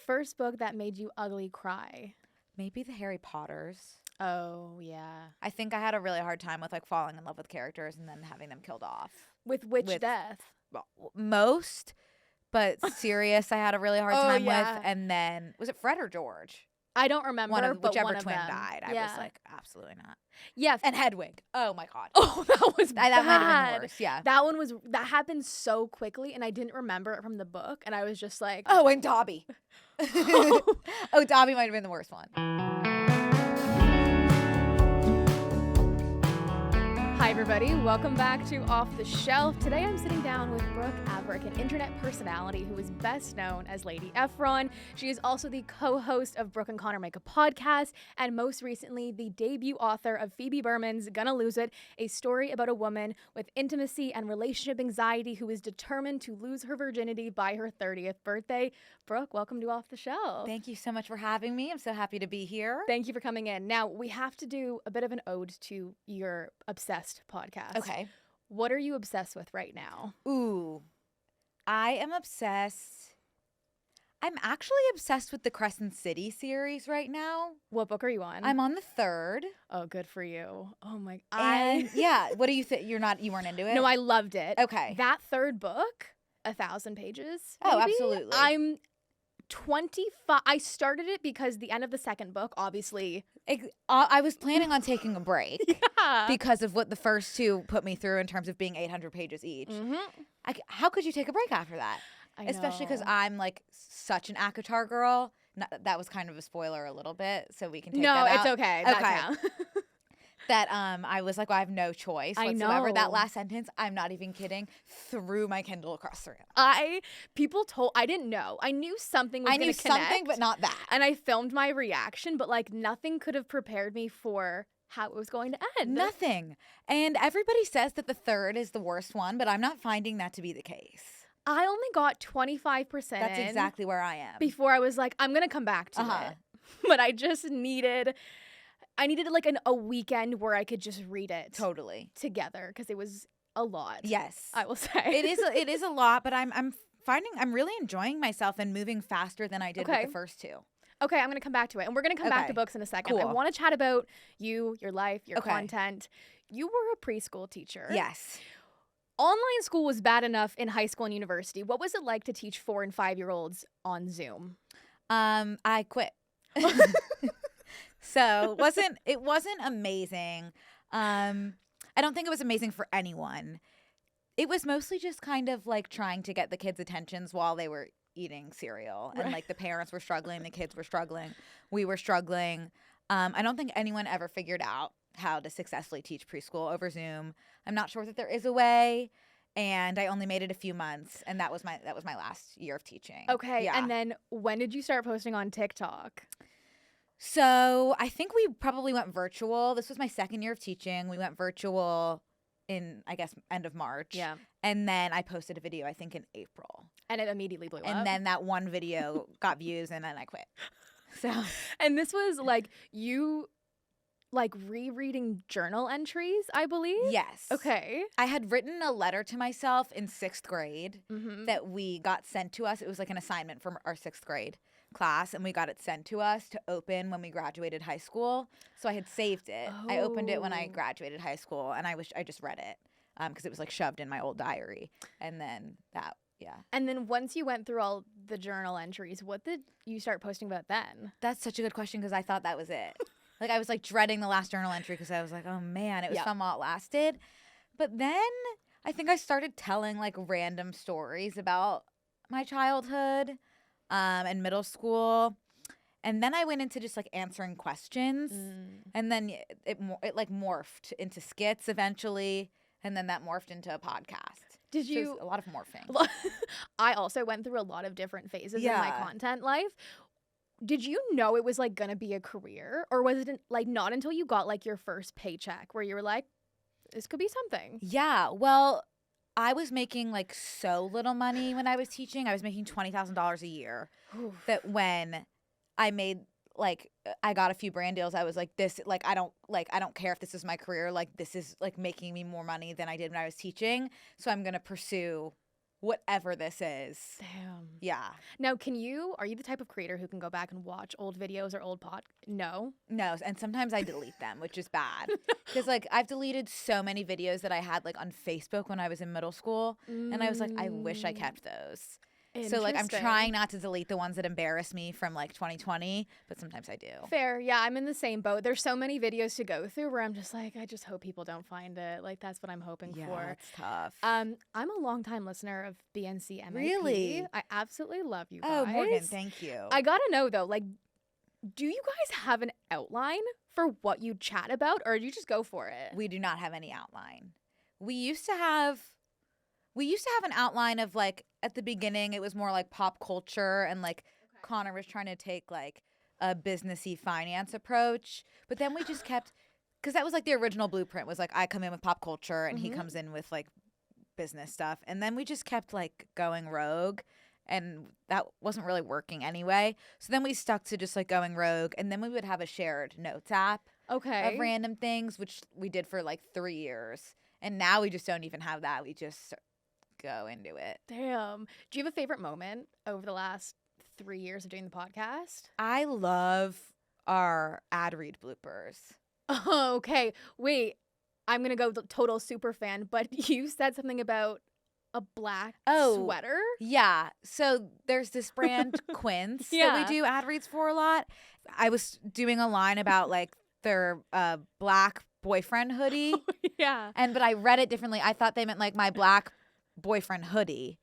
first book that made you ugly cry? Maybe the Harry Potters. Oh, yeah. I think I had a really hard time with like falling in love with characters and then having them killed off. With which death? Most, but Sirius I had a really hard time with. And then, was it Fred or George? I don't remember, whichever one of twin them died. I was like, absolutely not. Yeah. And Hedwig. Oh my God. Oh, that was bad. That might have been worse, yeah. That happened so quickly, and I didn't remember it from the book, and I was just like... Oh, and Dobby. Oh, Dobby might have been the worst one. Hi, everybody. Welcome back to Off the Shelf. Today, I'm sitting down with Brooke Averick, an internet personality who is best known as Lady Efron. She is also the co-host of Brooke and Connor Make a Podcast, and most recently, the debut author of Phoebe Berman's Gonna Lose It, a story about a woman with intimacy and relationship anxiety who is determined to lose her virginity by her 30th birthday. Brooke, welcome to Off the Shelf. Thank you so much for having me. I'm so happy to be here. Thank you for coming in. Now, we have to do a bit of an ode to your Obsessed podcast. Okay. What are you obsessed with right now? Ooh, I am obsessed. I'm actually obsessed with the Crescent City series right now. What book are you on? I'm on the third. Oh, good for you. Oh my. And yeah, what do you think? You weren't into it? No, I loved it. Okay. That third book, 1,000 pages. Oh, maybe? absolutely. I'm 25. I started it because the end of the second book, obviously. I was planning on taking a break Yeah. because of what the first two put me through in terms of being 800 pages each. Mm-hmm. How could you take a break after that? Especially because I'm like such an ACOTAR girl. That was kind of a spoiler a little bit, so we can take that out. No, it's okay. That counts. That I was like, well, I have no choice whatsoever. I know. That last sentence, I'm not even kidding, threw my Kindle across the room. I didn't know. I knew something was going to connect. Something, but not that. And I filmed my reaction, but like nothing could have prepared me for how it was going to end. Nothing. And everybody says that the third is the worst one, but I'm not finding that to be the case. I only got 25% That's exactly where I am. before I was like, I'm going to come back to it. But I just needed like a weekend where I could just read it. Totally. Together, because it was a lot. Yes. I will say. It is a lot, but I'm finding I'm really enjoying myself and moving faster than I did with the first two. Okay, I'm going to come back to it. And we're going to come back to books in a second. Cool. I want to chat about you, your life, your content. You were a preschool teacher. Yes. Online school was bad enough in high school and university. What was it like to teach 4 and 5-year-olds on Zoom? I quit. So it wasn't amazing. I don't think it was amazing for anyone. It was mostly just kind of like trying to get the kids' attentions while they were eating cereal. And like the parents were struggling, the kids were struggling, we were struggling. I don't think anyone ever figured out how to successfully teach preschool over Zoom. I'm not sure that there is a way. And I only made it a few months, and that was my last year of teaching. Okay, yeah. And then when did you start posting on TikTok? So I think we probably went virtual. This was my second year of teaching. We went virtual in, I guess, end of March. Yeah. And then I posted a video, I think, in April. And it immediately blew up. And then that one video got views, and then I quit. So. And this was like you like rereading journal entries, I believe? Yes. Okay. I had written a letter to myself in 6th grade that we got sent to us. It was like an assignment from our 6th grade class, and we got it sent to us to open when we graduated high school. So I had saved it. Oh. I opened it when I graduated high school, and I just read it because it was like shoved in my old diary. And then that, yeah. And then once you went through all the journal entries, what did you start posting about then? That's such a good question because I thought that was it. Like, I was, like, dreading the last journal entry because I was like, oh, man, it was fun while it lasted. But then I think I started telling, like, random stories about my childhood and middle school. And then I went into just, like, answering questions. And then it like, morphed into skits eventually. And then that morphed into a podcast. Did you? So a lot of morphing. I also went through a lot of different phases in my content life. Did you know it was like gonna be a career, or was it like not until you got like your first paycheck where you were like, this could be something? Yeah, well, I was making like so little money when I was teaching. I was making $20,000 a year. Oof. That when I made like I got a few brand deals, I was like, this I don't care if this is my career. Like this is like making me more money than I did when I was teaching. So I'm gonna pursue whatever this is. Damn. Yeah. Now, are you the type of creator who can go back and watch old videos or old No. No, and sometimes I delete them, which is bad. Because, like, I've deleted so many videos that I had, like, on Facebook when I was in middle school. And I was like, I wish I kept those. So, like, I'm trying not to delete the ones that embarrass me from, like, 2020, but sometimes I do. Fair. Yeah, I'm in the same boat. There's so many videos to go through where I'm just like, I just hope people don't find it. Like, that's what I'm hoping for. Yeah, it's tough. I'm a longtime listener of BNC MAP. Really? I absolutely love you guys. Oh, Morgan, thank you. I gotta know, though, like, do you guys have an outline for what you chat about, or do you just go for it? We do not have any outline. We used to have an outline of, like, at the beginning, it was more like pop culture, and, like, Connor was trying to take, like, a businessy finance approach. But then we just kept, because that was, like, the original blueprint was, like, I come in with pop culture and he comes in with, like, business stuff. And then we just kept, like, going rogue, and that wasn't really working anyway. So then we stuck to just, like, going rogue, and then we would have a shared notes app of random things, which we did for, like, 3 years. And now we just don't even have that. We just go into it. Damn. Do you have a favorite moment over the last 3 years of doing the podcast? I love our ad read bloopers. Oh, okay. Wait, I'm going to go total super fan, but you said something about a black sweater? Yeah. So there's this brand, Quince, that we do ad reads for a lot. I was doing a line about, like, their black boyfriend hoodie. Yeah. But I read it differently. I thought they meant, like, my black boyfriend hoodie.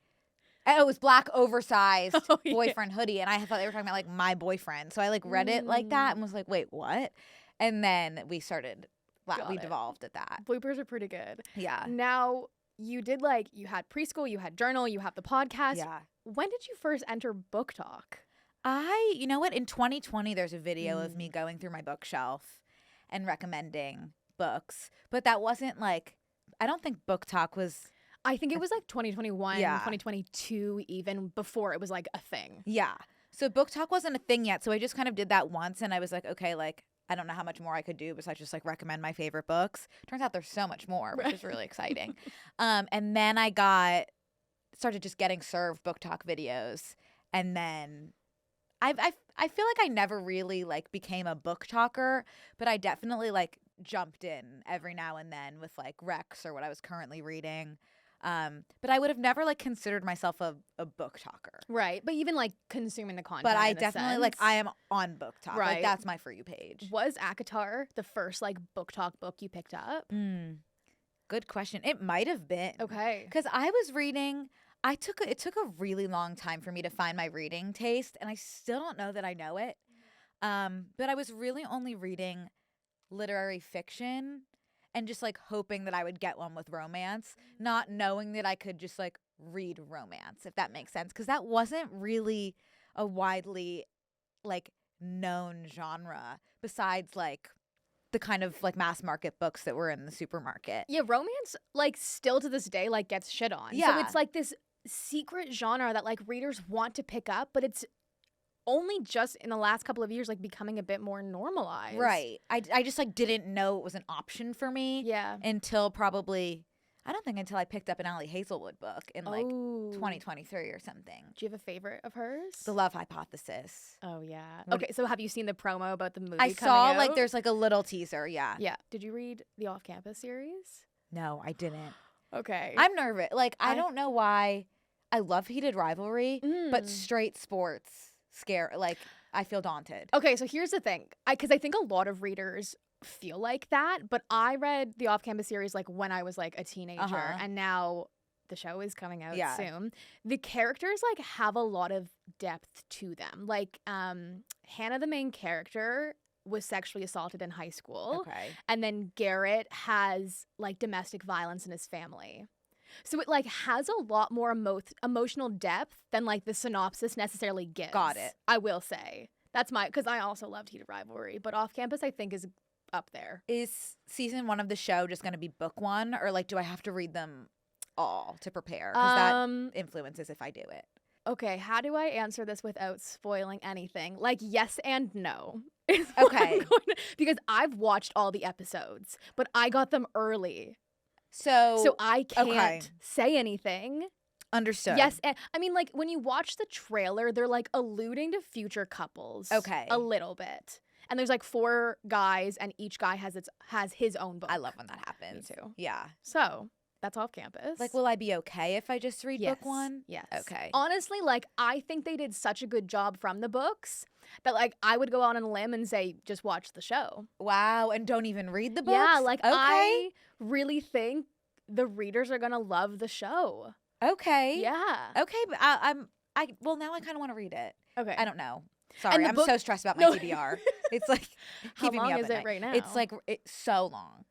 It was black oversized boyfriend hoodie, and I thought they were talking about, like, my boyfriend. So I, like, read it like that and was like, wait, what? And then we devolved at that. Bloopers are pretty good. Yeah. Now, you did, like, you had preschool, you had journal, you have the podcast. Yeah. When did you first enter BookTok? You know what? In 2020, there's a video of me going through my bookshelf and recommending books. But that wasn't, like, I don't think BookTok was... I think it was like 2021, 2022, even before it was like a thing. Yeah. So BookTok wasn't a thing yet. So I just kind of did that once, and I was like, okay, like, I don't know how much more I could do besides just, like, recommend my favorite books. Turns out there's so much more, which is really exciting. And then I started just getting served BookTok videos, and then I feel like I never really, like, became a book talker, but I definitely, like, jumped in every now and then with, like, Rex or what I was currently reading. But I would have never, like, considered myself a book talker. Right. But even, like, consuming the content. But I definitely, like, I am on BookTok. Right. Like, that's my For You page. Was ACOTAR the first, like, BookTok book you picked up? Good question. It might have been. Okay. Because I was reading, it took a really long time for me to find my reading taste, and I still don't know that I know it. But I was really only reading literary fiction and just, like, hoping that I would get one with romance, not knowing that I could just, like, read romance, if that makes sense. Because that wasn't really a widely, like, known genre besides, like, the kind of, like, mass market books that were in the supermarket. Yeah, romance, like, still to this day, like, gets shit on. Yeah. So it's, like, this secret genre that, like, readers want to pick up, but it's only just in the last couple of years, like, becoming a bit more normalized. Right. I just, like, didn't know it was an option for me. Yeah. Until probably, I don't think until I picked up an Allie Hazelwood book in, like, 2023 or something. Do you have a favorite of hers? The Love Hypothesis. Oh, yeah. Okay, so have you seen the promo about the movie I coming saw, out? like, there's, like, a little teaser, yeah. Yeah. Did you read the Off-Campus series? No, I didn't. Okay. I'm nervous. Like, I don't know why. I love Heated Rivalry, but straight sports like, I feel daunted. Okay, so here's the thing. Because I think a lot of readers feel like that, but I read the Off-Campus series, like, when I was, like, a teenager, and now the show is coming out soon. The characters, like, have a lot of depth to them. Like, Hannah, the main character, was sexually assaulted in high school. Okay. And then Garrett has, like, domestic violence in his family. So it, like, has a lot more emotional depth than, like, the synopsis necessarily gives. Got it. I will say. That's because I also loved Heated Rivalry, but Off-Campus I think is up there. Is season 1 of the show just going to be book 1, or, like, do I have to read them all to prepare? Because that influences if I do it. Okay, how do I answer this without spoiling anything? Like, yes and no. Okay. Because I've watched all the episodes, but I got them early. So I can't say anything. Understood. Yes, and I mean, like, when you watch the trailer, they're, like, alluding to future couples. Okay. A little bit. And there's, like, 4 guys, and each guy has his own book. I love when that happens. Me too. Yeah. So, that's off campus. Like, will I be okay if I just read book 1? Yes. Okay. Honestly, like, I think they did such a good job from the books that, like, I would go out on a limb and say, just watch the show. Wow, and don't even read the books? Yeah, like, okay. I really think the readers are gonna love the show. Okay. Yeah. Okay, but well, now I kind of want to read it. Okay. I don't know. Sorry, I'm so stressed about my TBR. It's like How keeping long me up is at it night. right now? It's like it's so long.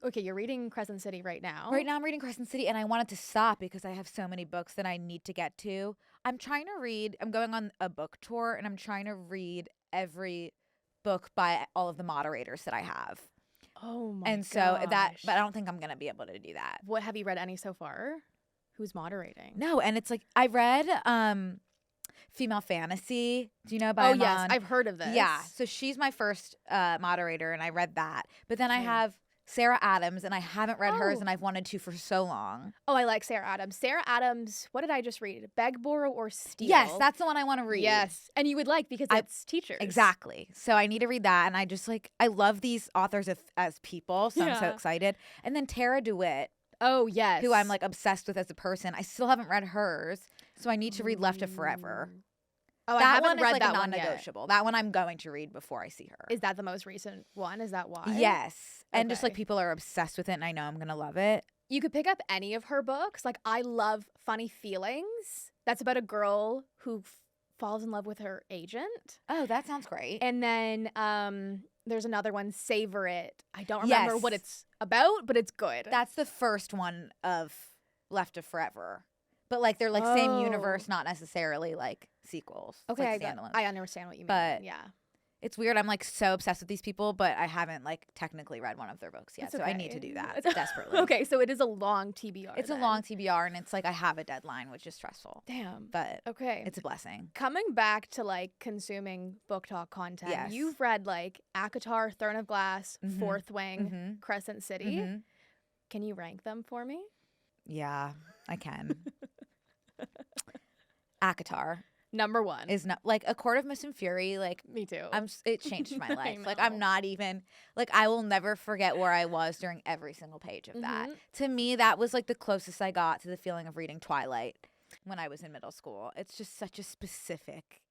Okay, you're reading Crescent City right now. Right now I'm reading Crescent City, and I wanted to stop because I have so many books that I need to get to. I'm going on a book tour, and I'm trying to read every book by all of the moderators that I have. Oh my And so but I don't think I'm going to be able to do that. What, have you read any so far? Who's moderating? No, and it's like I read Female Fantasy. Do you know about? Oh yes, I've heard of this. Yeah, so she's my first moderator, and I read that. But then I have Sarah Adams, and I haven't read hers, and I've wanted to for so long. Oh, I like Sarah Adams. Sarah Adams, what did I just read? Beg, Borrow, or Steal? Yes, that's the one I want to read. Yes, and you would like because it's teachers. Exactly. So I need to read that, and I just I love these authors as people, so I'm so excited. And then Tara DeWitt. Oh, yes. Who I'm like obsessed with as a person. I still haven't read hers, so I need to read Left of Forever. Oh, I that haven't one is read like that a one yet. non-negotiable. That one I'm going to read before I see her. Is that the most recent one? Is that why? Yes. And just Okay. like people are obsessed with it, and I know I'm going to love it. You could pick up any of her books. Like, I love Funny Feelings. That's about a girl who falls in love with her agent. Oh, that sounds great. And then there's another one, Savor It. I don't remember what it's about, but it's good. That's the first one of Left of Forever. But like they're like same universe, not necessarily like sequels. It's okay, like standalone. I understand what you mean. But yeah. It's weird. I'm like so obsessed with these people, but I haven't like technically read one of their books yet. It's So okay. I need to do that desperately. Okay, so it is a long TBR. It's a long TBR, and it's like I have a deadline, which is stressful. Damn. But okay, it's a blessing. Coming back to like consuming BookTok content, Yes. you've read like ACOTAR, Throne of Glass, Fourth Wing, Crescent City. Can you rank them for me? Yeah, I can. ACOTAR Number 1 is not like A Court of Mist and Fury. Like me too. It changed my life. Like know. I'm not even like I will never forget where I was during every single page of that. To me, that was like the closest I got to the feeling of reading Twilight when I was in middle school. It's just such a specific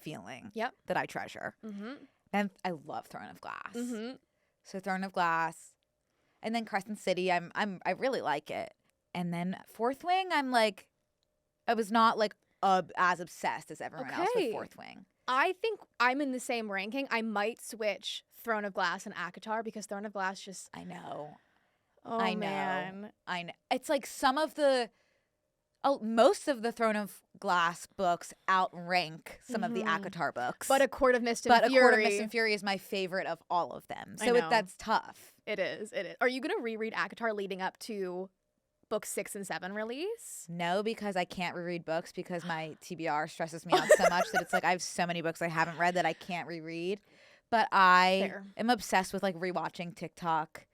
feeling. Yep. That I treasure. And I love Throne of Glass. So Throne of Glass, and then Crescent City. I really like it. And then Fourth Wing, I was not like as obsessed as everyone else with Fourth Wing. I think I'm in the same ranking. I might switch Throne of Glass and ACOTAR because Throne of Glass just. I know. Oh, I know. man. I know. It's like most of the Throne of Glass books outrank some of the ACOTAR books. But A Court of Mist and Fury. But A Court of Mist and Fury is my favorite of all of them. So that's tough. It is. Are you going to reread ACOTAR leading up to book 6 and 7 release? No, because I can't reread books because my TBR stresses me out so much that it's like I have so many books I haven't read that I can't reread. But I am obsessed with like rewatching TikTok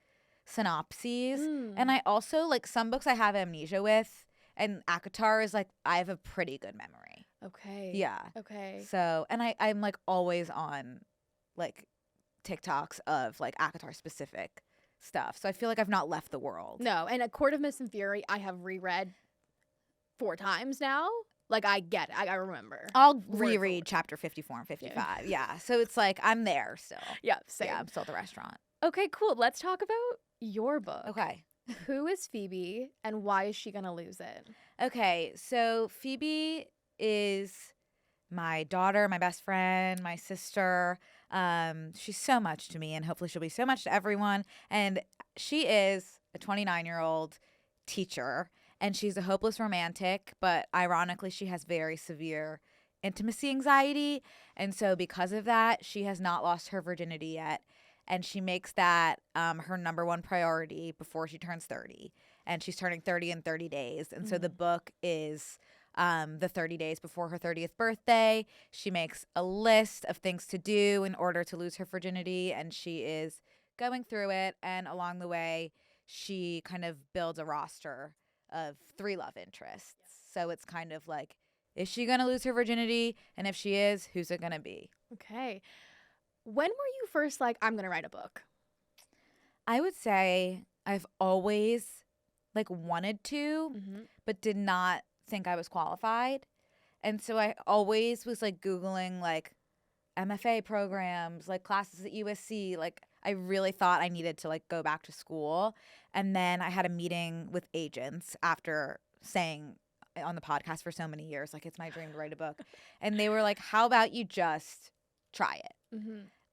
synopses. And I also like some books I have amnesia with, and ACOTAR is like I have a pretty good memory. Okay. Yeah. Okay. So, and I'm like always on like TikToks of like ACOTAR specific stuff. So I feel like I've not left the world. No, and A Court of Mist and Fury I have reread 4 times now. Like I get it. I remember. I'll reread chapter 54 and 55. Yeah. So it's like I'm there still. Yeah, same. Yeah, I'm still at the restaurant. Okay, cool. Let's talk about your book. Okay. Who is Phoebe and why is she going to lose it? Okay, so Phoebe is my daughter, my best friend, my sister. She's so much to me, and hopefully she'll be so much to everyone. And she is a 29-year-old teacher, and she's a hopeless romantic, but ironically she has very severe intimacy anxiety. And so because of that, she has not lost her virginity yet. And she makes that her number one priority before she turns 30. And she's turning 30 in 30 days. And so the book is the 30 days before her 30th birthday. She makes a list of things to do in order to lose her virginity. And she is going through it. And along the way, she kind of builds a roster of 3 love interests. So it's kind of like, is she going to lose her virginity? And if she is, who's it going to be? Okay. When were you first like, I'm going to write a book? I would say I've always like wanted to, but did not think I was qualified. And so I always was like Googling like MFA programs, like classes at USC. Like I really thought I needed to like go back to school. And then I had a meeting with agents after saying on the podcast for so many years, like, it's my dream to write a book. And they were like, how about you just try it?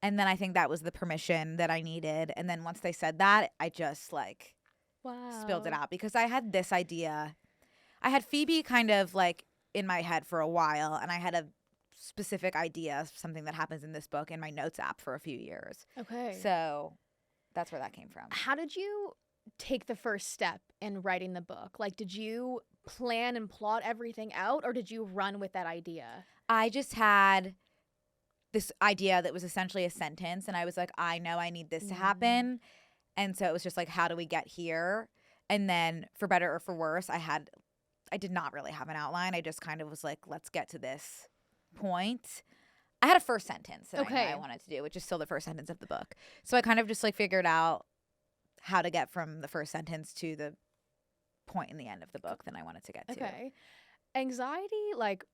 And then I think that was the permission that I needed. And then once they said that, I just like spilled it out, because I had this idea. I had Phoebe kind of like in my head for a while, and I had a specific idea of something that happens in this book in my notes app for a few years. Okay. So that's where that came from. How did you take the first step in writing the book? Like, did you plan and plot everything out, or did you run with that idea? I just had this idea that was essentially a sentence, and I was like, I know I need this to happen. And so it was just like, how do we get here? And then for better or for worse, I did not really have an outline. I just kind of was like, let's get to this point. I had a first sentence that I knew I wanted to do, which is still the first sentence of the book. So I kind of just like figured out how to get from the first sentence to the point in the end of the book that I wanted to get to. Okay. Anxiety like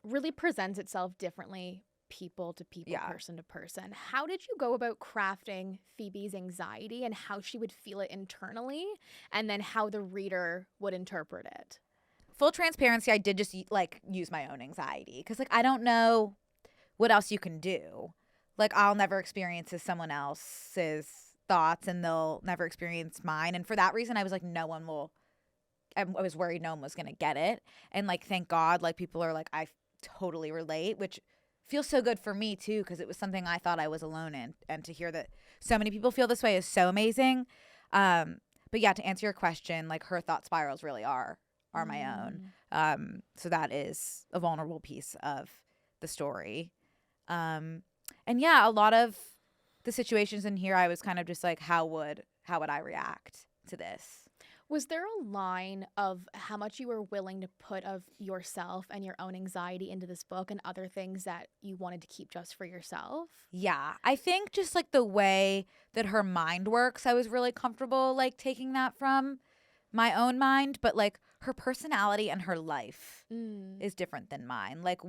really presents itself differently people to people, person to person. How did you go about crafting Phoebe's anxiety and how she would feel it internally, and then how the reader would interpret it? Full transparency, I did just like use my own anxiety, because like I don't know what else you can do. Like I'll never experience someone else's thoughts, and they'll never experience mine. And for that reason, I was like, no one will. I was worried no one was gonna get it. And like, thank God, like people are like, I totally relate, which feels so good for me too, because it was something I thought I was alone in. And to hear that so many people feel this way is so amazing. But yeah, to answer your question, like her thought spirals really are my own. So that is a vulnerable piece of the story. And yeah, a lot of the situations in here, I was kind of just like, how would I react to this? Was there a line of how much you were willing to put of yourself and your own anxiety into this book, and other things that you wanted to keep just for yourself? Yeah, I think just like the way that her mind works, I was really comfortable like taking that from my own mind, but like her personality and her life is different than mine. Like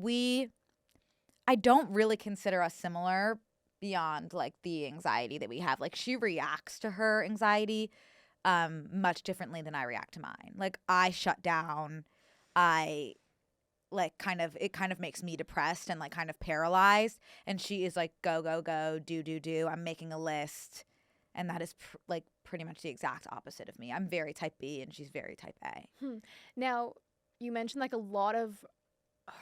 I don't really consider us similar beyond like the anxiety that we have. Like she reacts to her anxiety much differently than I react to mine. Like I shut down. I like it kind of makes me depressed and like kind of paralyzed. And she is like, go, go, go, do. I'm making a list. And that is like pretty much the exact opposite of me. I'm very type B and she's very type A. Now, you mentioned like a lot of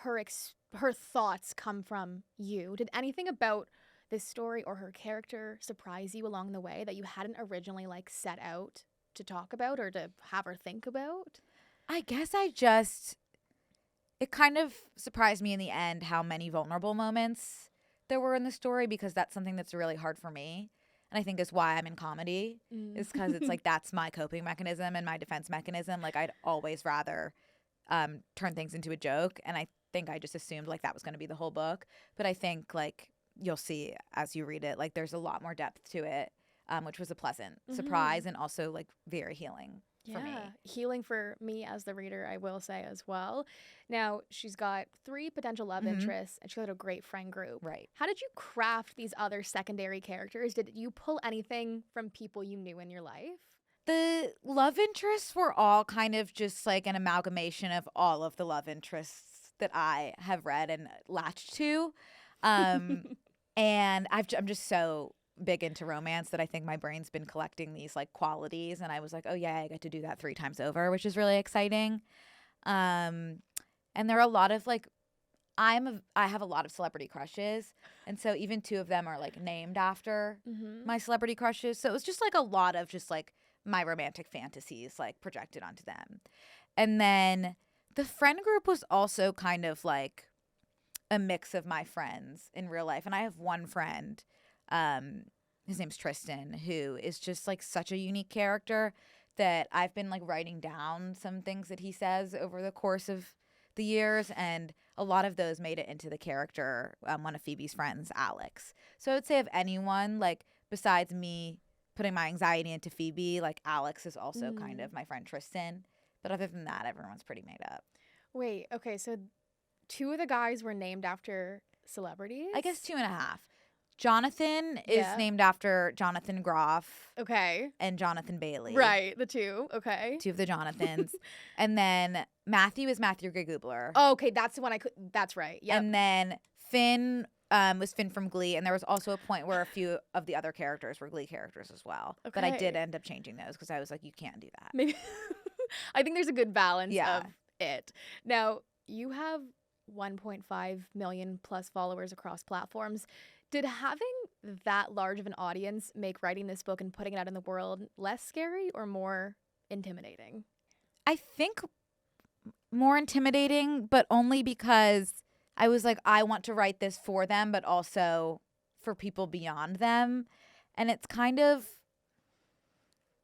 her thoughts come from you. Did anything about this story or her character surprise you along the way that you hadn't originally like set out to talk about or to have her think about? I guess it kind of surprised me in the end how many vulnerable moments there were in the story, because that's something that's really hard for me. And I think is why I'm in comedy, is because it's like that's my coping mechanism and my defense mechanism. Like I'd always rather turn things into a joke. And I think I just assumed like that was going to be the whole book. But I think like you'll see as you read it, like there's a lot more depth to it, which was a pleasant surprise and also like very healing for me. Healing for me as the reader, I will say as well. Now, she's got 3 potential love interests, and she's got a great friend group. Right. How did you craft these other secondary characters? Did you pull anything from people you knew in your life? The love interests were all kind of just like an amalgamation of all of the love interests that I have read and latched to. And I'm just so big into romance that I think my brain's been collecting these like qualities, and I was like, oh yeah, I get to do that 3 times over, which is really exciting. And there are a lot of like I have a lot of celebrity crushes, and so even 2 of them are like named after my celebrity crushes. So it was just like a lot of just like my romantic fantasies like projected onto them. And then the friend group was also kind of like a mix of my friends in real life. And I have one friend, his name's Tristan, who is just like such a unique character that I've been like writing down some things that he says over the course of the years, and a lot of those made it into the character, one of Phoebe's friends, Alex. So I would say of anyone, like besides me putting my anxiety into Phoebe, like Alex is also kind of my friend Tristan. But other than that, everyone's pretty made up. Wait, okay, so 2 of the guys were named after celebrities? I guess 2.5. Jonathan is named after Jonathan Groff. Okay. And Jonathan Bailey. Right, the 2. Okay. 2 of the Jonathans. And then Matthew is Matthew Gray Gubler. Oh, okay, that's the one that's right. Yeah. And then Finn was Finn from Glee, and there was also a point where a few of the other characters were Glee characters as well. Okay. But I did end up changing those because I was like, you can't do that. Maybe I think there's a good balance of it. Now, you have 1.5 million plus followers across platforms. Did having that large of an audience make writing this book and putting it out in the world less scary or more intimidating? I think more intimidating, but only because I was like, I want to write this for them, but also for people beyond them. And it's kind of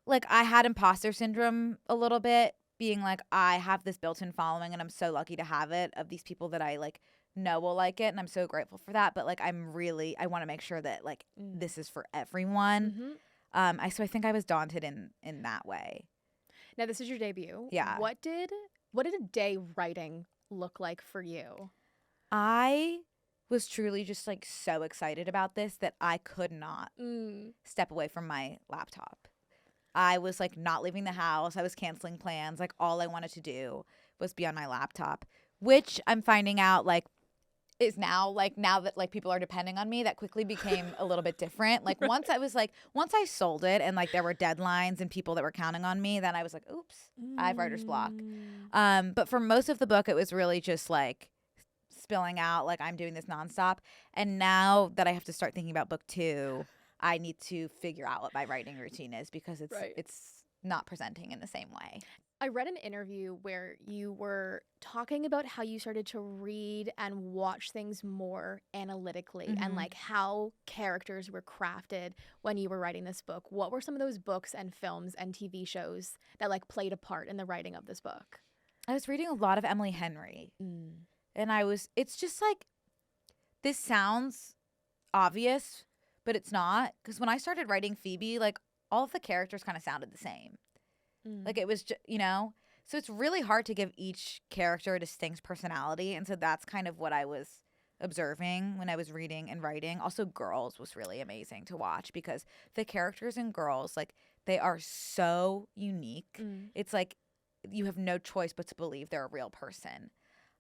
like I had imposter syndrome a little bit, being like, I have this built-in following and I'm so lucky to have it, of these people that I like know will like it, and I'm so grateful for that. But like I want to make sure that like this is for everyone. So I think I was daunted in that way. Now this is your debut. Yeah. What did a day writing look like for you? I was truly just like so excited about this that I could not step away from my laptop. I was like not leaving the house. I was canceling plans. Like all I wanted to do was be on my laptop, which I'm finding out like is now that like people are depending on me, that quickly became a little bit different. Like once I sold it and like there were deadlines and people that were counting on me, then I was like, oops, I have writer's block. But for most of the book, it was really just like spilling out, like I'm doing this nonstop. And now that I have to start thinking about book 2, I need to figure out what my writing routine is, because it's not presenting in the same way. I read an interview where you were talking about how you started to read and watch things more analytically and like how characters were crafted when you were writing this book. What were some of those books and films and TV shows that like played a part in the writing of this book? I was reading a lot of Emily Henry. And it's just like, this sounds obvious, but it's not. Because when I started writing Phoebe, like all of the characters kind of sounded the same. Like it was, so it's really hard to give each character a distinct personality. And so that's kind of what I was observing when I was reading and writing. Also, Girls was really amazing to watch because the characters in Girls, like they are so unique. It's like you have no choice but to believe they're a real person.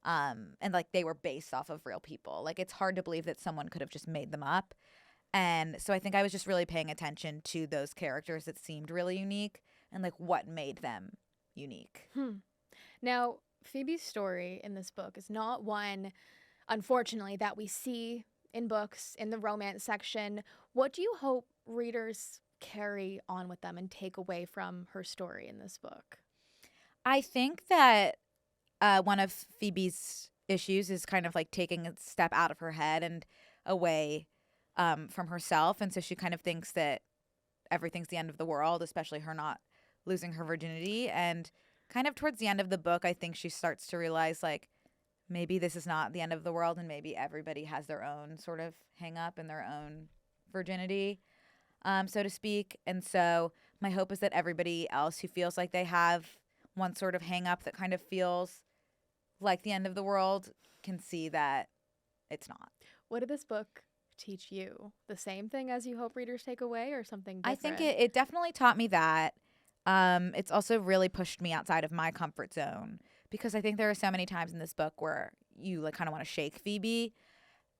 And like they were based off of real people. Like it's hard to believe that someone could have just made them up. And so I think I was just really paying attention to those characters that seemed really unique and like what made them unique. Now, Phoebe's story in this book is not one, unfortunately, that we see in books in the romance section. What do you hope readers carry on with them and take away from her story in this book? I think that one of Phoebe's issues is kind of like taking a step out of her head and away from herself. And so she kind of thinks that everything's the end of the world, especially her not losing her virginity. And kind of towards the end of the book, I think she starts to realize like maybe this is not the end of the world and maybe everybody has their own sort of hang up and their own virginity, so to speak. And so my hope is that everybody else who feels like they have one sort of hang up that kind of feels like the end of the world can see that it's not. What did this book teach you? The same thing as you hope readers take away, or something different? I think it definitely taught me that. It's also really pushed me outside of my comfort zone, because I think there are so many times in this book where you like kind of want to shake Phoebe,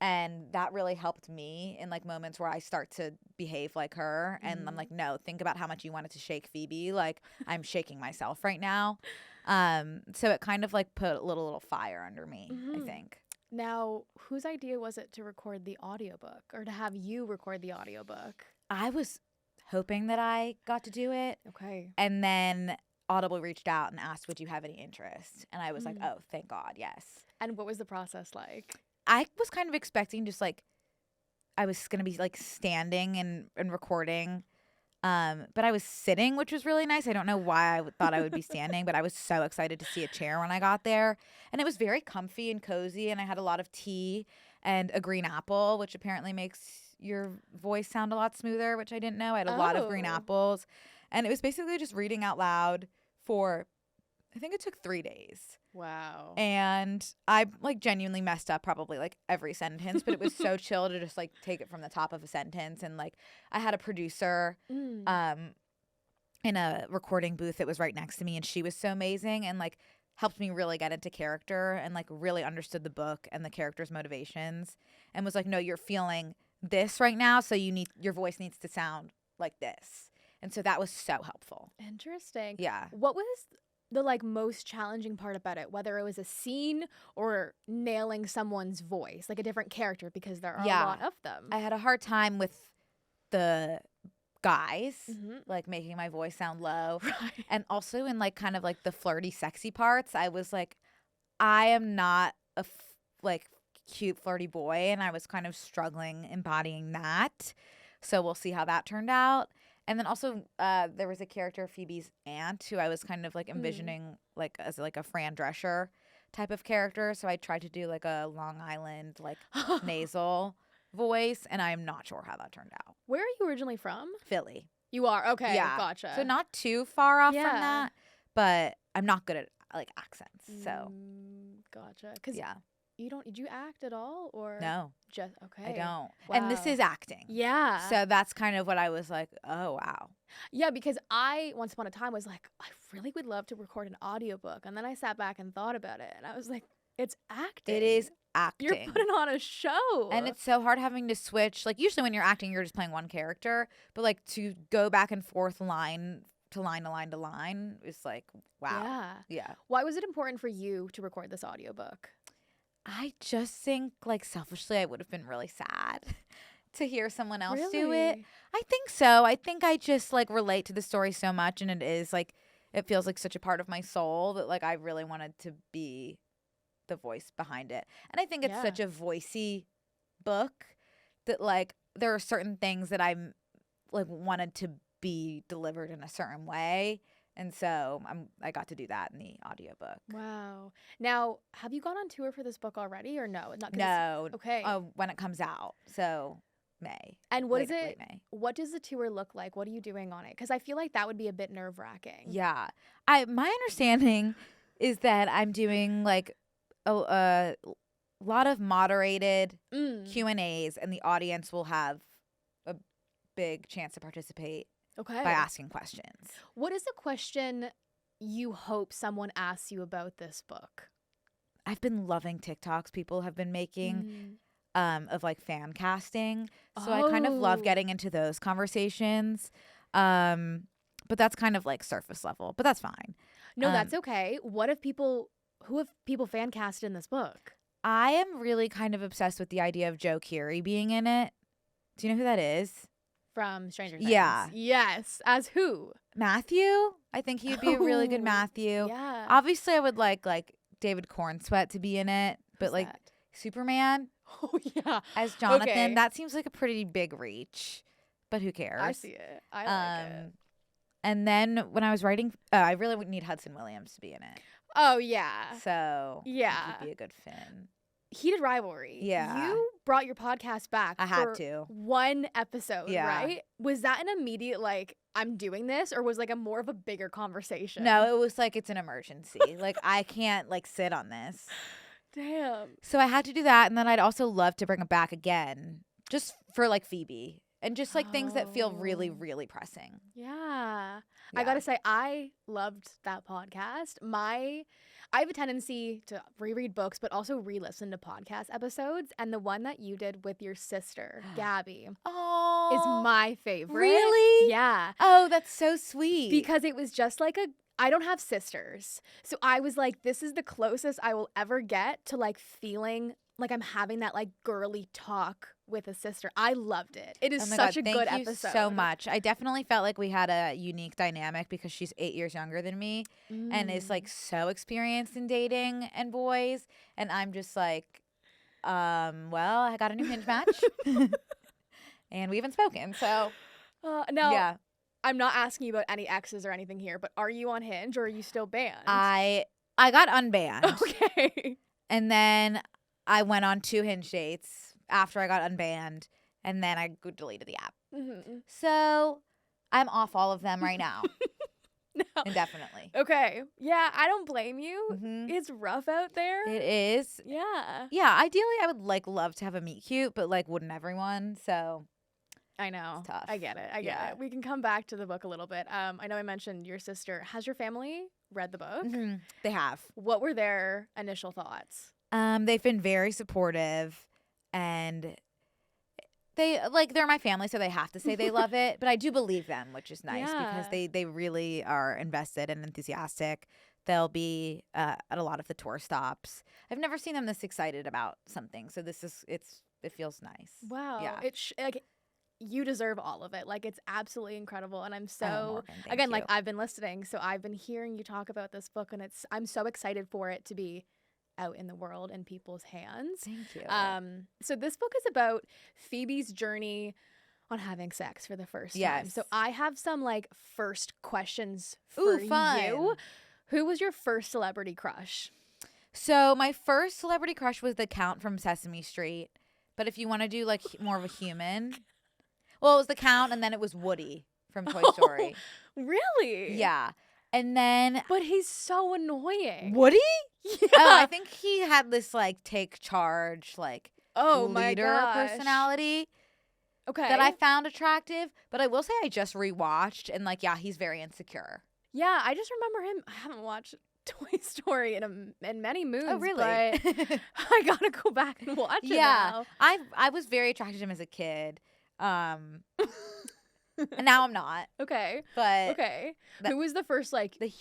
and that really helped me in like moments where I start to behave like her, and I'm like, no, think about how much you wanted to shake Phoebe. Like I'm shaking myself right now. So it kind of like put a little fire under me, I think. Now, whose idea was it to record the audiobook, or to have you record the audiobook? I was hoping that I got to do it. Okay. And then Audible reached out and asked, would you have any interest? And I was like, oh, thank God, yes. And what was the process like? I was kind of expecting just like I was going to be like standing and recording But I was sitting, which was really nice. I don't know why I thought I would be standing, but I was so excited to see a chair when I got there. And it was very comfy and cozy, and I had a lot of tea and a green apple, which apparently makes your voice sound a lot smoother, which I didn't know. I had a lot of green apples. And it was basically just reading out loud for, I think it took 3 days. Wow. And I like genuinely messed up probably like every sentence, but it was so chill to just like take it from the top of a sentence. And like I had a producer in a recording booth that was right next to me, and she was so amazing and like helped me really get into character and like really understood the book and the character's motivations, and was like, no, you're feeling this right now, so your voice needs to sound like this. And so that was so helpful. Interesting. Yeah. What was the like most challenging part about it, whether it was a scene or nailing someone's voice, like a different character, because there are a lot of them? I had a hard time with the guys, like making my voice sound low. Right. And also in like kind of like the flirty, sexy parts, I was like, I am not a like cute, flirty boy. And I was kind of struggling embodying that. So we'll see how that turned out. And then also there was a character, Phoebe's aunt, who I was kind of like envisioning like as like a Fran Drescher type of character. So I tried to do like a Long Island like nasal voice, and I'm not sure how that turned out. Where are you originally from? Philly. You are? Okay, Yeah. Gotcha. So not too far off Yeah. from that, but I'm not good at like accents. So Gotcha. Because yeah. did you act at all, or No, just okay? I don't. And this Wow. is acting. Yeah. So that's kind of what I was like, oh, wow. Yeah, because I once upon a time was like, I really would love to record an audiobook, and then I sat back and thought about it, and I was like, it's acting. It is acting. You're putting on a show. And it's so hard having to switch. Like usually when you're acting, you're just playing one character, but like to go back and forth line to line to line to line is like, wow. Yeah. Yeah. Why was it important for you to record this audiobook? I just think like selfishly I would have been really sad to hear someone else do it. Really? I think so. I think I just like relate to the story so much, and it is like it feels like such a part of my soul that like I really wanted to be the voice behind it. And I think it's such a voicey book that like there are certain things that I'm like wanted to be delivered in a certain way. And so I got to do that in the audiobook. Wow. Now, have you gone on tour for this book already, or no? Not No. Okay. When it comes out. So May. And what is late it? May. What does the tour look like? What are you doing on it? Because I feel like that would be a bit nerve-wracking. Yeah. My understanding is that I'm doing like a lot of moderated Q&As, and the audience will have a big chance to participate by asking questions. What is the question you hope someone asks you about this book? I've been loving TikToks people have been making of like fan casting. So I kind of love getting into those conversations. But that's kind of like surface level, but that's fine. No, that's okay. Who have people fan cast in this book? I am really kind of obsessed with the idea of Joe Keery being in it. Do you know who that is? From Stranger Things. Yeah. Yes. As who? Matthew. I think he'd be a really good Matthew. Yeah. Obviously, I would like David Cornsweet to be in it, but Who's like that? Superman Oh, yeah. as Jonathan, Okay. that seems like a pretty big reach, but who cares? I see it. I like it. And then when I was writing, I really would need Hudson Williams to be in it. Oh, yeah. So Yeah. he'd be a good Finn. Heated rivalry. Yeah. You brought your podcast back. I had for to. one episode, Yeah. right? Was that an immediate like I'm doing this, or was like a more of a bigger conversation? No, it was like it's an emergency. Like I can't like sit on this. Damn. So I had to do that, and then I'd also love to bring it back again, just for like Phoebe, and just like things that feel really, really pressing. Yeah. Yeah. I gotta say, I loved that podcast. I have a tendency to reread books, but also re-listen to podcast episodes. And the one that you did with your sister, Gabby, Oh, is my favorite. really? Yeah. Oh, that's so sweet. Because it was just like I don't have sisters. So I was like, this is the closest I will ever get to like feeling like I'm having that like girly talk with a sister. I loved it. It is Oh my such God, a good thank you episode. so much. I definitely felt like we had a unique dynamic because she's 8 years younger than me and is like so experienced in dating and boys, and I'm just like, well, I got a new Hinge match, and we haven't spoken, so Now, yeah. I'm not asking you about any exes or anything here, but are you on Hinge or are you still banned? I got unbanned. Okay. And then I went on 2 Hinge dates after I got unbanned, and then I deleted the app. Mm-hmm. So I'm off all of them right now. No. Indefinitely. Okay. Yeah, I don't blame you. Mhm. It's rough out there. It is. Yeah. Yeah, ideally I would love to have a meet cute, but wouldn't everyone? So I know. it's tough. I get it. I get Yeah. it. We can come back to the book a little bit. I know I mentioned your sister. Has your family read the book? Mhm. They have. What were their initial thoughts? They've been very supportive, and they're my family, so they have to say they love it. But I do believe them, which is nice because Yeah. they really are invested and enthusiastic. They'll be at a lot of the tour stops. I've never seen them this excited about something, so it feels nice. Wow. Yeah. You deserve all of it. It's absolutely incredible. And I'm Oh, so, Morgan, thank again, you. I've been listening. So I've been hearing you talk about this book and I'm so excited for it to be out in the world in people's hands. Thank you. So this book is about Phoebe's journey on having sex for the first time. Yes. So I have some first questions Ooh, for fun. you. Who was your first celebrity crush? So my first celebrity crush was the Count from Sesame Street. But if you want to do more of a human, well, it was the Count, and then it was Woody from Toy Story. Really? Yeah. And then But he's so annoying. Woody? Yeah. Oh, I think he had this take charge, Oh my leader gosh. personality Okay. that I found attractive. But I will say I just rewatched, and yeah, he's very insecure. Yeah, I just remember him. I haven't watched Toy Story in many moons. Oh, really? But I gotta go back and watch it Yeah, now. I was very attracted to him as a kid. And now I'm not. Okay. But Okay. that- Who was the first my the first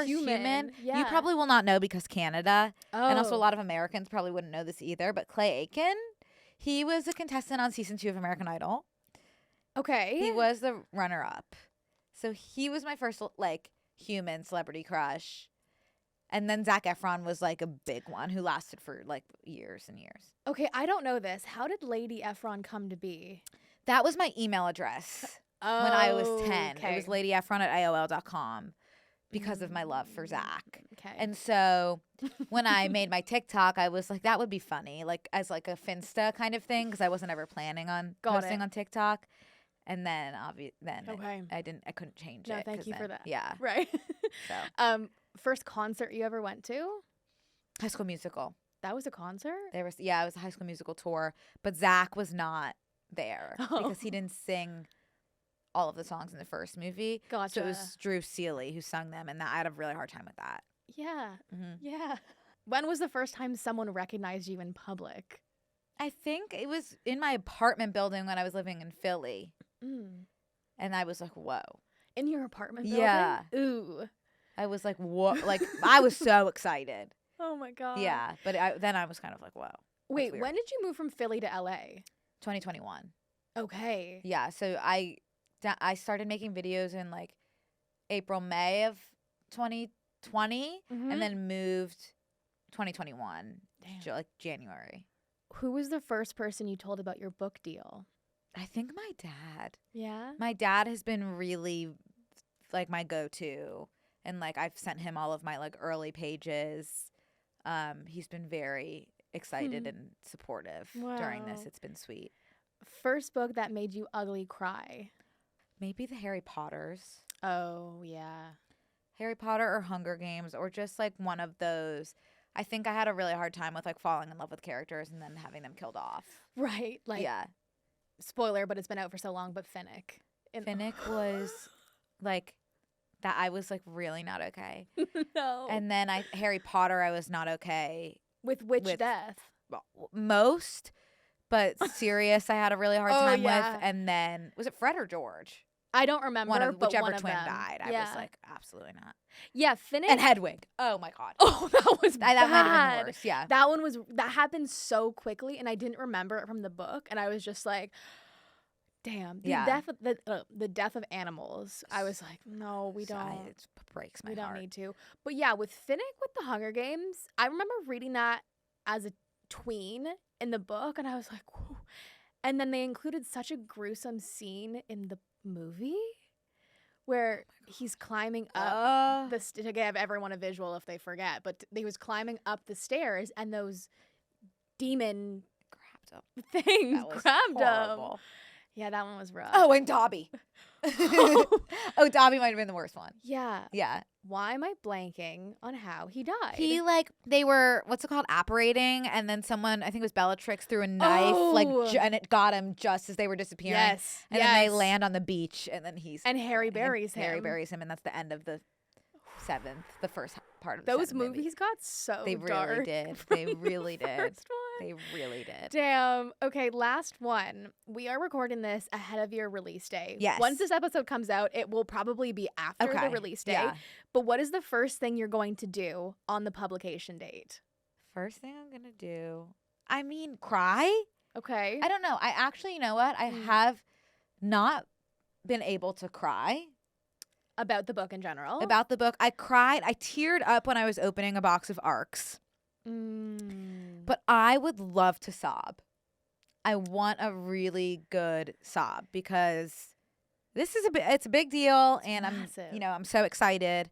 human? human, Yeah. you probably will not know because Canada, and also a Oh. lot of Americans probably wouldn't know this either. But Clay Aiken, he was a contestant on season 2 of American Idol. Okay. He was the runner-up, so he was my first human celebrity crush. And then Zac Efron was a big one who lasted for years and years. Okay, I don't know this. How did Lady Efron come to be? That was my email address when I was 10. Okay. It was ladyefron@aol.com because of my love for Zac. Okay. And so when I made my TikTok, I was that would be funny, as a Finsta kind of thing, because I wasn't ever planning on Got posting it. on TikTok. And then Okay. I couldn't change No, it. thank 'cause you for then- that. Yeah. Right. So First concert you ever went to? High School Musical. That was a concert? It was a High School Musical tour, but Zac was not there because he didn't sing all of the songs in the first movie. Gotcha. So it was Drew Seeley who sung them, and I had a really hard time with that. Yeah. Mhm. Yeah. When was the first time someone recognized you in public? I think it was in my apartment building when I was living in Philly, Mm. and I was like, "Whoa!" In your apartment building? Yeah. Ooh. I was like, "What?" I was so excited. Oh my god. Yeah, but then I was kind of like, "Whoa." Wait, weird. when did you move from Philly to LA? 2021. Okay. Yeah, so I started making videos in April, May of 2020, Mhm. and then moved 2021, Damn. January. Who was the first person you told about your book deal? I think my dad. Yeah. My dad has been really my go-to, and I've sent him all of my early pages. He's been very excited and supportive during this. Wow. It's been sweet. First book that made you ugly cry? Maybe the Harry Potters. Oh, yeah. Harry Potter or Hunger Games, or just one of those. I think I had a really hard time with falling in love with characters and then having them killed off. Right. Yeah. Spoiler, but it's been out for so long, but Finnick. Finnick was that I was really not okay. No. And then Harry Potter, I was not okay. With which death? Most, but Sirius I had a really hard Oh, time yeah. with. And then was it Fred or George? I don't remember, but Whichever one of twin them. died. I Yeah. was absolutely not. Yeah, Finnick. And Hedwig. Oh my god. Oh, that was That might have bad. been worse. Yeah. That happened so quickly, and I didn't remember it from the book, and I was just like, damn. Yeah. The death of animals. I was like, no, we don't. It breaks my We heart. don't need to. But yeah, with Finnick with the Hunger Games, I remember reading that as a tween in the book, and I was like, whoa. And then they included such a gruesome scene in the movie where he's climbing up to give everyone a visual if they forget, but he was climbing up the stairs and those demon things grabbed him. Yeah, that one was rough. Oh, and Dobby. Oh, Dobby might have been the worst one. Yeah. Yeah. Why am I blanking on how he died? He, they were, what's it called, apparating, and then someone, I think it was Bellatrix, threw a knife, and it got him just as they were disappearing. Yes. And then they land on the beach, and then And Harry buries him. Harry buries him, and that's the end of the the first part of those movies got so they dark. Really did. They really did. They really did. Damn. Okay, last one. We are recording this ahead of your release day. Yes. Once this episode comes out, it will probably be after the release day. Yeah. But what is the first thing you're going to do on the publication date? First thing I'm going to do, cry. Okay. I don't know. I actually, you know what? I have not been able to cry. About the book in general? About the book. I cried. I teared up when I was opening a box of ARCs. But I would love to sob. I want a really good sob because this is it's a big deal, and I'm so excited,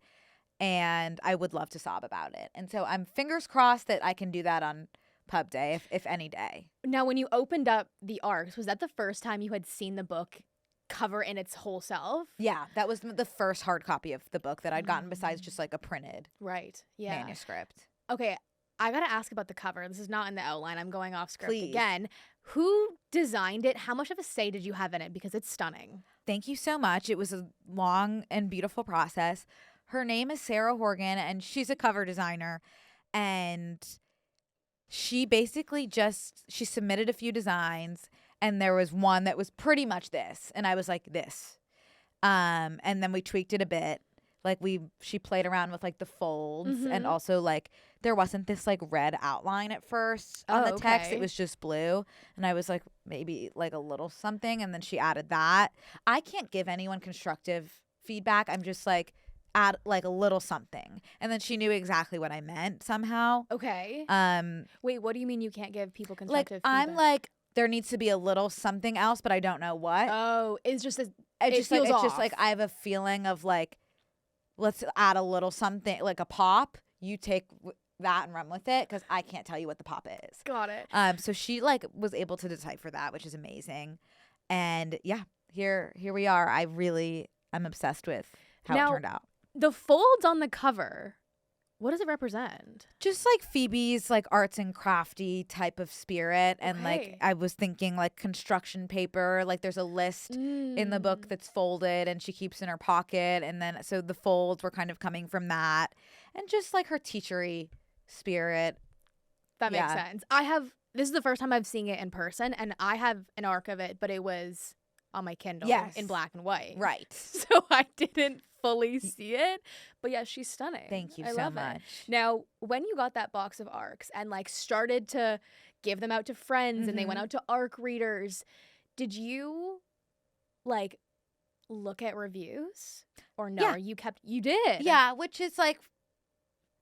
and I would love to sob about it. And so I'm fingers crossed that I can do that on pub day, if any day. Now, when you opened up the ARCs, was that the first time you had seen the book cover in its whole self? Yeah, that was the first hard copy of the book that I'd gotten besides just a printed manuscript. Okay, I gotta ask about the cover. This is not in the outline. I'm going off script again. Who designed it? How much of a say did you have in it? Because it's stunning. Thank you so much. It was a long and beautiful process. Her name is Sarah Horgan, and she's a cover designer. And she basically she submitted a few designs, and there was one that was pretty much this. And I was like, this. And then we tweaked it a bit. She played around with the folds, and also there wasn't this red outline at first on the text. It was just blue, and I was like, maybe a little something, and then she added that. I can't give anyone constructive feedback. I'm just add a little something, and then she knew exactly what I meant somehow. Okay. Wait, what do you mean you can't give people constructive feedback? I'm there needs to be a little something else, but I don't know what. Oh, it's just it feels off. I have a feeling of let's add a little something, a pop. You take that and run with it, because I can't tell you what the pop is. Got it. So she was able to decipher that, which is amazing. And yeah, here we are. I'm obsessed with how it turned out. The folds on the cover, what does it represent? Just Phoebe's arts and crafty type of spirit, and I was thinking construction paper. There's a list in the book that's folded, and she keeps in her pocket, and then so the folds were kind of coming from that, and just her teachery spirit. That makes sense. This is the first time I've seen it in person, and I have an ARC of it, but it was on my Kindle in black and white. Right. So I didn't fully see it, but yeah, she's stunning. Thank you so much. Now, when you got that box of ARCs and started to give them out to friends and they went out to ARC readers, did you look at reviews or no? Yeah. You did? Yeah, which is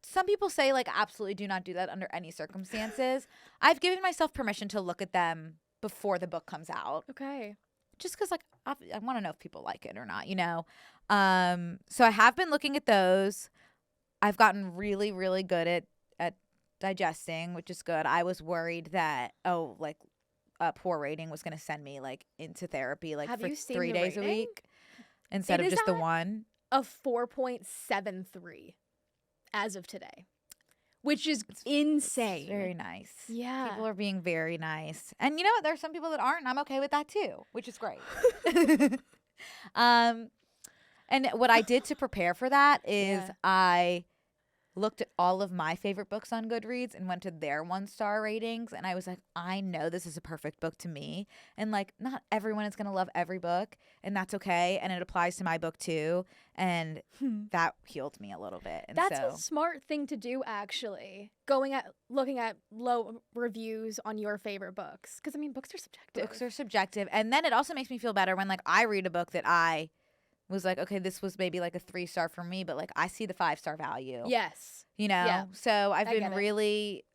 some people say absolutely do not do that under any circumstances. I've given myself permission to look at them before the book comes out. Okay. Just because I want to know if people like it or not, So I have been looking at those. I've gotten really, really good at digesting, which is good. I was worried that a poor rating was going to send me into therapy have for you seen 3 days rating? a week instead of just the one. A 4.73 as of today, which is insane. It's very nice. Yeah. People are being very nice. And you know what? There are some people that aren't, and I'm okay with that too, which is great. And what I did to prepare for that is I looked at all of my favorite books on Goodreads and went to their 1-star ratings, and I was like, I know this is a perfect book to me, and not everyone is going to love every book, and that's okay, and it applies to my book too, and that healed me a little bit. And that's a smart thing to do, actually, looking at low reviews on your favorite books, because books are subjective. Books are subjective, and then it also makes me feel better when I read a book that I was okay, this was maybe a 3-star for me, but I see the 5-star value. Yes. Yeah. So I've been really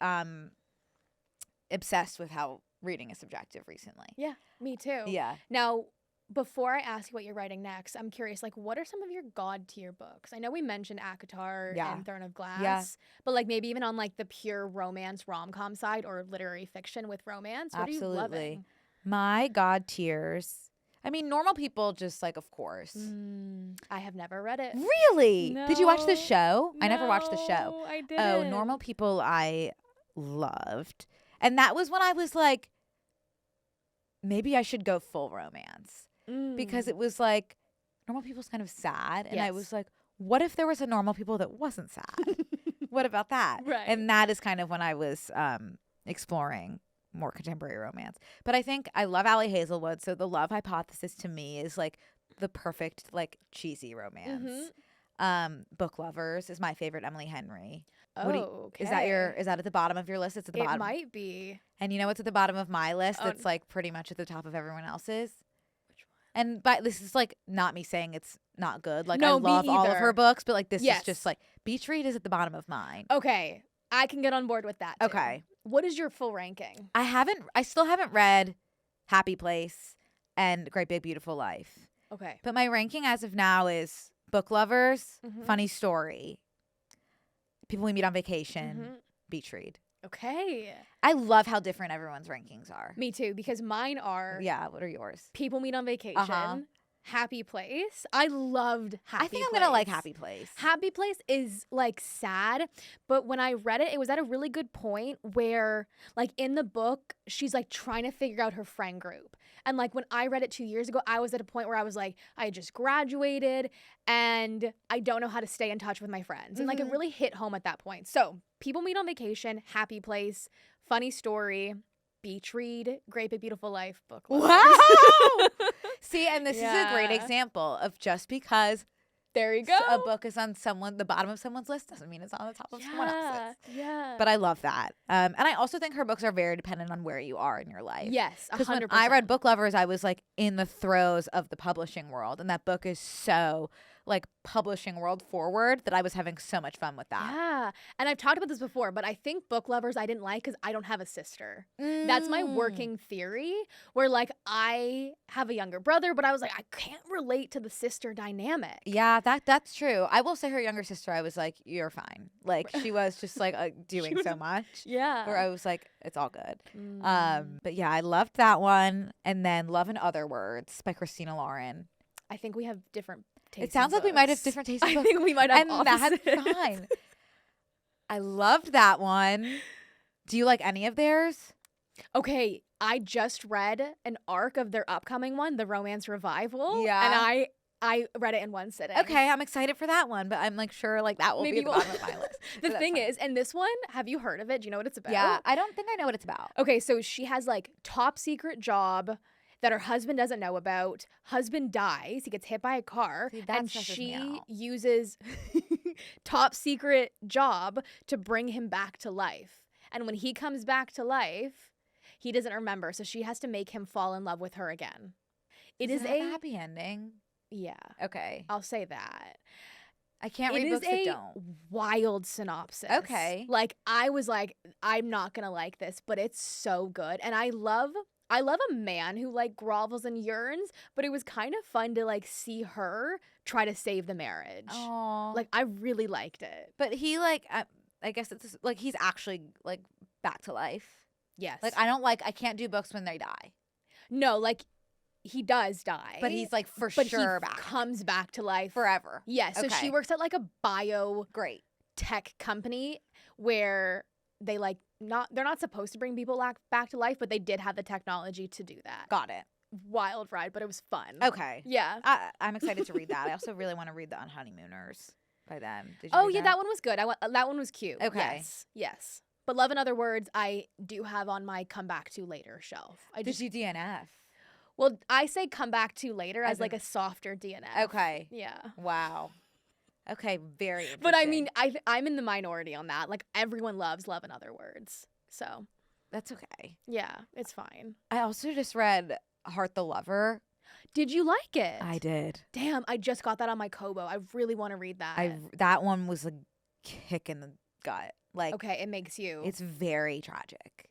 obsessed with how reading is subjective recently. Yeah, me too. Yeah. Now, before I ask you what you're writing next, I'm curious, like, what are some of your God tier books? I know we mentioned ACOTAR and Throne of Glass, but like maybe even on like the pure romance rom-com side or literary fiction with romance. What are you loving? My God tiers. I mean, Normal People, just like, of course. I have never read it. Really? No. Did you watch the show? I never watched the show. I didn't. Oh, Normal People I loved. And that was when I was like, maybe I should go full romance. Because it was like, Normal People's kind of sad. And I was like, what if there was a Normal People that wasn't sad? What about that? Right. And that is kind of when I was exploring more contemporary romance. But I think I love Allie Hazelwood. So The Love Hypothesis to me is like the perfect like cheesy romance. Book Lovers is my favorite Emily Henry. Okay. Is that at the bottom of your list? It's at the bottom. It might be. And you know what's at the bottom of my list? That's like pretty much at the top of everyone else's. Which one? And but this is like not me saying it's not good. Like no, I love all of her books, but like this is just like Beach Read is at the bottom of mine. Okay. I can get on board with that too. Okay. What is your full ranking? I still haven't read Happy Place and Great Big Beautiful Life. Okay. But my ranking as of now is Book Lovers, Funny Story, People We Meet on Vacation, Beach Read. Okay. I love how different everyone's rankings are. Me too, because mine are what are yours? People Meet on Vacation, Happy Place. I loved Happy Place. I think I'm going to like Happy Place. Happy Place is like sad, but when I read it, it was at a really good point where like in the book, she's like trying to figure out her friend group. And like when I read it 2 years ago, I was at a point where I was like, I had just graduated and I don't know how to stay in touch with my friends. And like it really hit home at that point. So People Meet on Vacation, Happy Place, Funny Story, Beach Read, Great Big Beautiful Life, Book Lovers. Wow! See, and this is a great example of just because there you go. A book is on the bottom of someone's list doesn't mean it's on the top of someone else's. Yeah. But I love that. And I also think her books are very dependent on where you are in your life. Yes, 100%. Because when I read Book Lovers, I was like in the throes of the publishing world. And that book is so like publishing world forward that I was having so much fun with that. Yeah. And I've talked about this before, but I think Book Lovers I didn't like because I don't have a sister. That's my working theory where like I have a younger brother, but I was like, I can't relate to the sister dynamic. Yeah, that's true. I will say her younger sister, I was like, you're fine. Like she was just like doing so much. Yeah. Where I was like, it's all good. But yeah, I loved that one. And then Love in Other Words by Christina Lauren. I think we have different tastes. It sounds like we might have different tastes. I think we might have opposites. And that's fine. I loved that one. Do you like any of theirs? Okay, I just read an arc of their upcoming one, the Romance Revival. Yeah. And I read it in one sitting. Okay, I'm excited for that one, but I'm like sure like that will be at the bottom of my list. The thing is, and this one, have you heard of it? Do you know what it's about? Yeah, I don't think I know what it's about. Okay, so she has like top secret job that her husband doesn't know about. Husband dies. He gets hit by a car. See, and she uses top secret job to bring him back to life. And when he comes back to life, he doesn't remember. So she has to make him fall in love with her again. It is a happy ending. Yeah. Okay. I'll say that. I can't read books that don't. Wild synopsis. Okay. Like I was like, I'm not gonna like this, but it's so good. And I love a man who like grovels and yearns, but it was kind of fun to like see her try to save the marriage. Aww. Like I really liked it. But he like, I guess it's like he's actually like back to life. Yes. Like I can't do books when they die. No, like he does die. But he's like but sure he back. Comes back to life. Forever. Yeah. So she works at like a bio tech company where they like they're not supposed to bring people back to life, but they did have the technology to do that. Got it. Wild ride, but it was fun. Okay. Yeah. I'm excited to read that. I also really want to read The Unhoneymooners by them. Did you Oh read yeah, that one was good. That one was cute. Okay. Yes. But Love in Other Words, I do have on my come back to later shelf. Did you DNF? Well, I say come back to later as like a softer DNF. Okay. Yeah. Wow. Okay, very interesting. But I mean, I'm in the minority on that. Like everyone loves Love in Other Words. So that's okay. Yeah, it's fine. I also just read Heart the Lover. Did you like it? I did. Damn, I just got that on my Kobo. I really want to read that. That one was a kick in the gut. Like okay, it makes you. It's very tragic.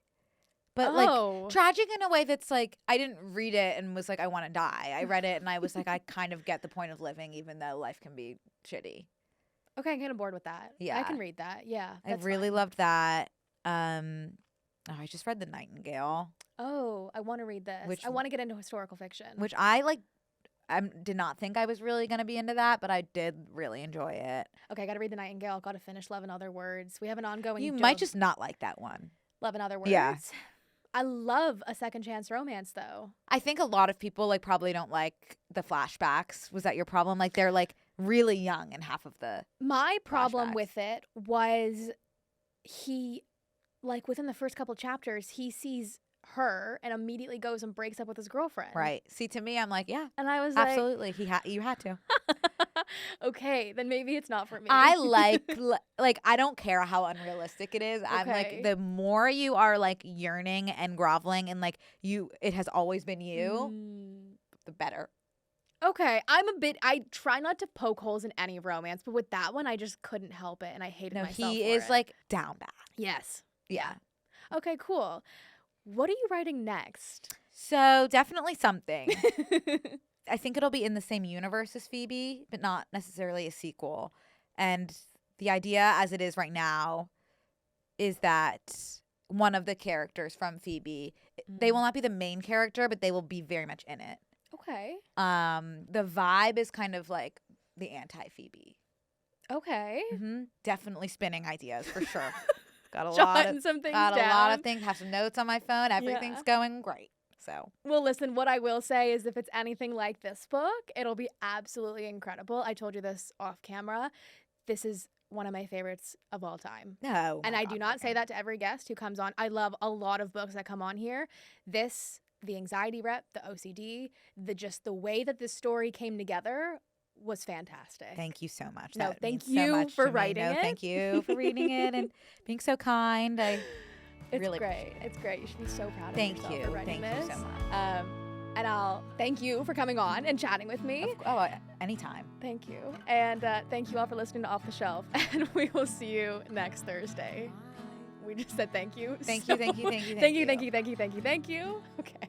But Oh. like tragic in a way that's like I didn't read it and was like I want to die. I read it and I was like I kind of get the point of living even though life can be shitty. Okay, I'm kind of bored with that. Yeah. I can read that. Yeah. I That's really fine. loved that. I just read The Nightingale, Oh, I want to read this. Which- I want to get into historical fiction. which I like. I did not think I was really going to be into that, but I did really enjoy it. Okay, I got to read The Nightingale. Got to finish Love and Other Words. We have an ongoing. You might just not like that one. Love and Other Words. Yeah. I love a second chance romance though. I think a lot of people like probably don't like the flashbacks. Was that your problem? Like they're like really young in half of the. My problem Flashbacks. with it was he, like within the first couple chapters, he sees her and immediately goes and breaks up with his girlfriend. Right. See, to me, I'm like, yeah, And I was absolutely. You had to. like, okay, then maybe it's not for me. I like I don't care how unrealistic it is. I'm Okay. like the more you are like yearning and groveling and like it has always been you, Mm. the better. Okay, I try not to poke holes in any romance, but with that one, I just couldn't help it, and I hated No, myself he for is it. like down bad. Yes. Yeah. Okay, cool. What are you writing next? So definitely something. I think it'll be in the same universe as Phoebe, but not necessarily a sequel. And the idea as it is right now is that one of the characters from Phoebe, they will not be the main character, but they will be very much in it. Okay. The vibe is kind of like the anti-Phoebe. Okay. Definitely spinning ideas for sure. Got a Jotting some things got down. a lot of things. Have some notes on my phone. Everything's going great. So Well, listen, what I will say is if it's anything like this book, it'll be absolutely incredible. I told you this off camera. This is one of my favorites of all time. no, And my I God, do not say Morgann. that to every guest who comes on. I love a lot of books that come on here. This, the anxiety rep, the OCD, the way that this story came together was fantastic. Thank you so much. No, That thank means so you much for to me. writing No, it. thank you for reading it and being so kind. I It's really great. appreciate it. It's great. You should be so proud of Thank yourself you. for writing Thank you this. so much. And I'll thank you for coming on and chatting with me. Anytime. Thank you. And thank you all for listening to Off the Shelf. And we will see you next Thursday. We just said thank you. Thank you. Thank you. Thank you. Thank you. Thank you. Thank you. Thank you. Thank you. Okay.